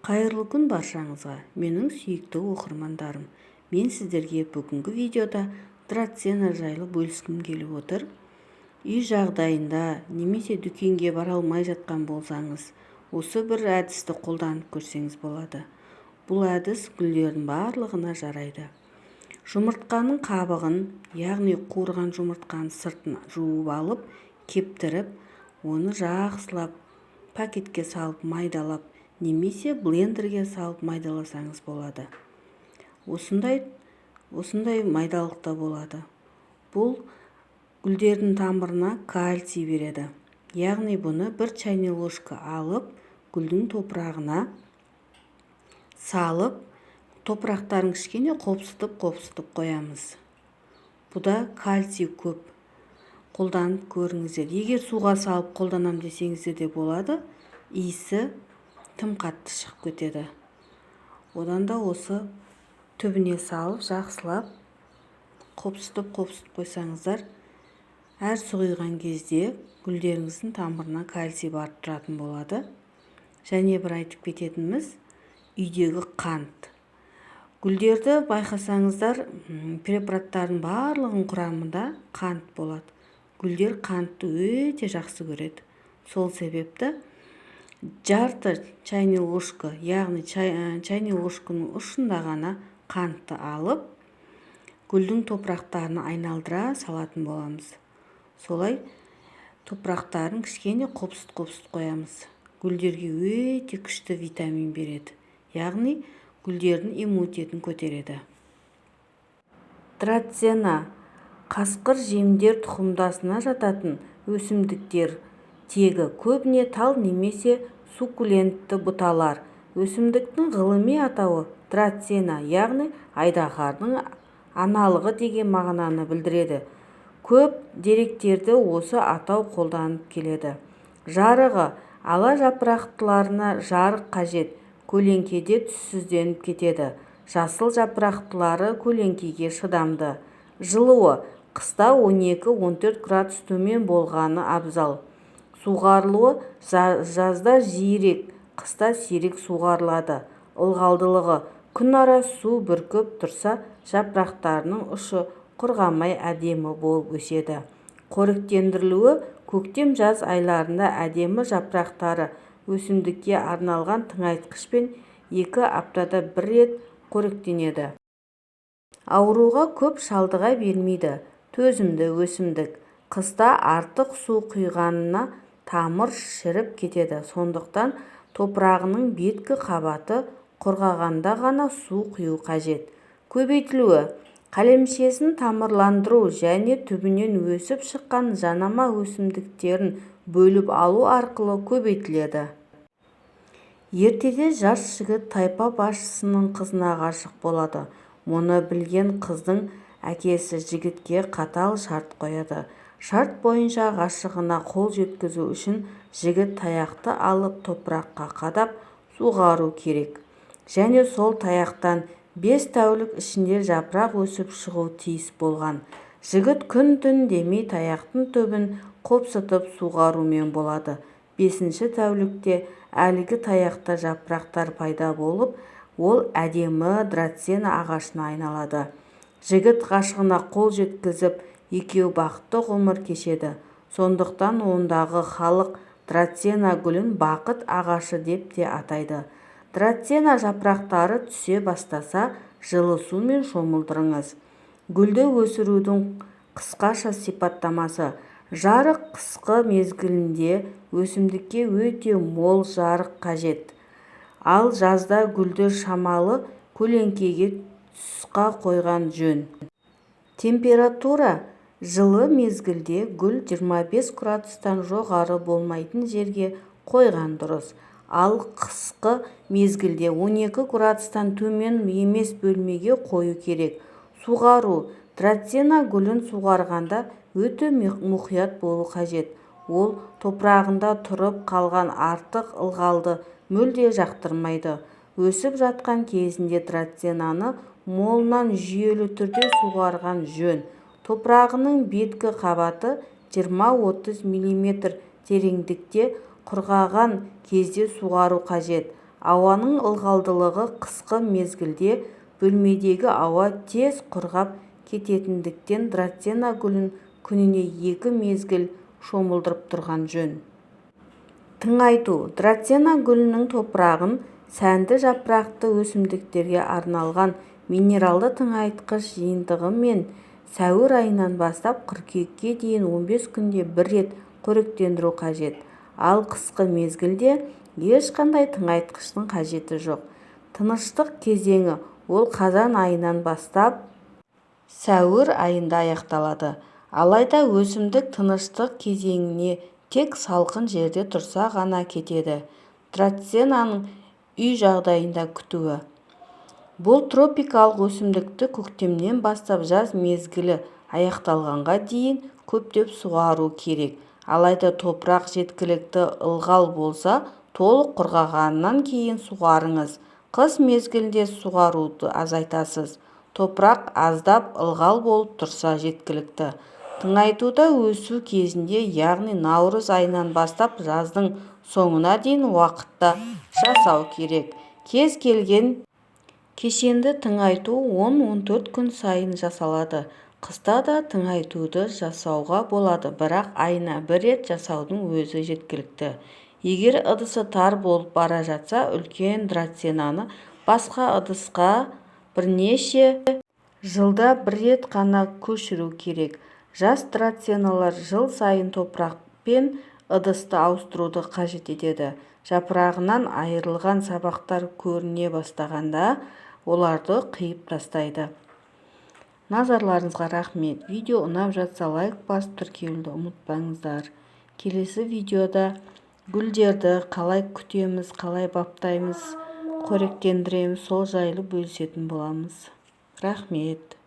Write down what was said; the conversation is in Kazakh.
Қайырлы күн баршаңызға, менің сүйікті оқырмандарым. Мен сіздерге бүгінгі видеода драцена жайлы бөліскім келіп отыр. Үй жағдайында немесе дүкенге бара алмай жатқан болсаңыз, осы бір әдісті қолданып көрсеңіз болады. Бұл әдіс гүлдердің барлығына жарайды. Жұмыртқаның қабығын, яғни қуырған жұмыртқаның сыртын жуып алып, кептіріп, оны жақсылап пакетке салып майдалап, немесе блендерге салып майдаласаңыз болады. Осындай майдалықта болады. Бұл гүлдердің тамырына кальций береді. Яғни бұны бір чайный ложка алып, гүлдің топырағына салып, топырақтарын кішкене қопсытып қоямыз. Бұда кальций көп. Қолданып көріңіздер. Егер суға салып қолданам десеңіздер де болады, иісі тым қатты шығып кетеді. Одан да осы түбіне салып, жақсылап қопсытып қойсаңыздар, әр сұғиған кезде гүлдеріңіздің тамырына кальций барып тұратын болады. Және бір айтып кететініміз, үйдегі қант. Гүлдерді байқасаңыздар, препараттардың барлығының құрамында қант болады. Гүлдер қантты өте жақсы көреді. Сол себепті жарты чайный ложка, яғни чайный ложканың ұшында ғана қантты алып, гүлдің топырақтарына айналдыра салатын боламыз. Солай топырақтарын кішкене қопсыт қоямыз. Гүлдерге өте күшті витамин береді. Яғни гүлдердің иммунитетін көтереді. Драцена қасқыр жемдер тұқымдасына жататын өсімдіктер. Тегі көбіне тал немесе суккулентті бұталар. Өсімдіктің ғылыми атауы драцена, яғни айдаһардың аналығы деген мағынаны білдіреді. Көп деректерде осы атау қолданып келеді. Жарығы: ала жапырақтыларына жарық қажет, көлеңкеде түссізденіп кетеді. Жасыл жапырақтылары көлеңкеге шыдамды. Жылуы: қыста 12-14 градус төмен болғаны абзал. Суғарылуы: жазда жиірек, қыста сирек суғарылады. Ылғалдылығы: күн ара су бүркіп тұрса, жапырақтарының ұшы құрғамай әдемі болып өседі. Қоректендірілуі: көктем-жаз айларында әдемі жапырақтары өсімдікке арналған тыңайтқышпен 2 аптада 1 рет қоректенеді. Ауруға көп шалдыға бермейді. Төзімді өсімдік. Қыста артық су құйғанына тамыр шіріп кетеді. Сондықтан топырағының беткі қабаты құрғағанда ғана су құю қажет. Көбейтілуі: қалемшесін тамырландыру және түбінен өсіп шыққан жанама өсімдіктерін бөліп алу арқылы көбейтіледі. Ертеде жас жігіт тайпа басшысының қызына ғашық болады. Мұны білген қыздың әкесі жігітке қатал шарт қояды. Шарт бойынша ғашығына қол жеткізу үшін жігіт таяқты алып топыраққа қадап суғару керек. Және сол таяқтан 5 тәулік ішінде жапырақ өсіп шығу тиіс болған. Жігіт күн-түн демей таяқтың түбін қопсытып суғарумен болады. 5-ші тәулікте әлгі таяқта жапырақтар пайда болып, ол әдемі драцена ағашына айналады. Жігіт ғашығына қол жеткізіп, екеу бақытты ғұмыр кешеді. Сондықтан ондағы халық драцена гүлін бақыт ағашы деп те атайды. Драцена жапырақтары түсе бастаса, жылы сумен шомылдырыңыз. Гүлді өсірудің қысқаша сипаттамасы: жарық: қысқы мезгілінде өсімдікке өте мол жарық қажет. Ал жазда гүлді шамалы көлеңкеге тұсқа қойған жөн. Температура: жылы мезгілде гүл 25 градустан жоғары болмайтын жерге қойған дұрыс. Ал қысқы мезгілде 12 градустан төмен емес бөлмеге қою керек. Суғару: драцена гүлін суғарғанда өте мұқият болу қажет. Ол топырағында тұрып қалған артық ылғалды мүлде жақтырмайды. Өсіп жатқан кезінде драценаны молынан жүйелі түрде суғарған жөн. Топырағының беткі қабаты 20-30 мм тереңдікте құрғаған кезде суғару қажет. Ауаның ылғалдылығы қысқы мезгілде бөлмедегі ауа тез құрғап кететіндіктен драцена гүлін күніне 2 мезгіл шомылдырып тұрған жөн. Тыңайту. Драцена гүлінің топырағын сәнді жапырақты өсімдіктерге арналған минералды тыңайтқыш жиынтығы мен сәуір айынан бастап қыркүйекке дейін 15 күнде бір рет қоректендіру қажет. Ал қысқы мезгілде ешқандай тыңайтқыштың қажеті жоқ. Тыныштық кезеңі ол қазан айынан бастап сәуір айында аяқталады. Алайда өсімдік тыныштық кезеңіне тек салқын жерде тұрса ғана кетеді. Драценаның үй жағдайында күтуі. Бұл тропикалық өсімдікті көктемнен бастап жаз мезгілі аяқталғанға дейін көптеп суару керек. Алайда топырақ жеткілікті ылғал болса, толық құрғағаннан кейін суарыңыз. Қыс мезгілінде суаруды азайтасыз. Топырақ аздап ылғал болып тұрса жеткілікті. Тыңайтуда өсу кезінде, яғни наурыз айынан бастап жаздың соңына дейін уақытта жасау керек. Кез келген кешенді тыңайту 10-14 күн сайын жасалады. Қыста да тыңайтуды жасауға болады, бірақ айына бір рет жасаудың өзі жеткілікті. Егер ыдысы тар болып бара жатса, үлкен драценаны басқа ыдысқа бірнеше жылда бір рет қана көшіру керек. Жас драценалар жыл сайын топырақ пен ыдысты ауыстыруды қажет етеді. Жапырағынан айырылған сабақтар көріне бастағанда оларды қиып тастайды. Назарларыңызға рахмет. Видео ұнап жатса лайк басып тіркелуді ұмытпаңыздар. Келесі видеода гүлдерді қалай күтеміз, қалай баптаймыз, қоректендіреміз, сол жайлы бөлісетін боламыз. Рахмет.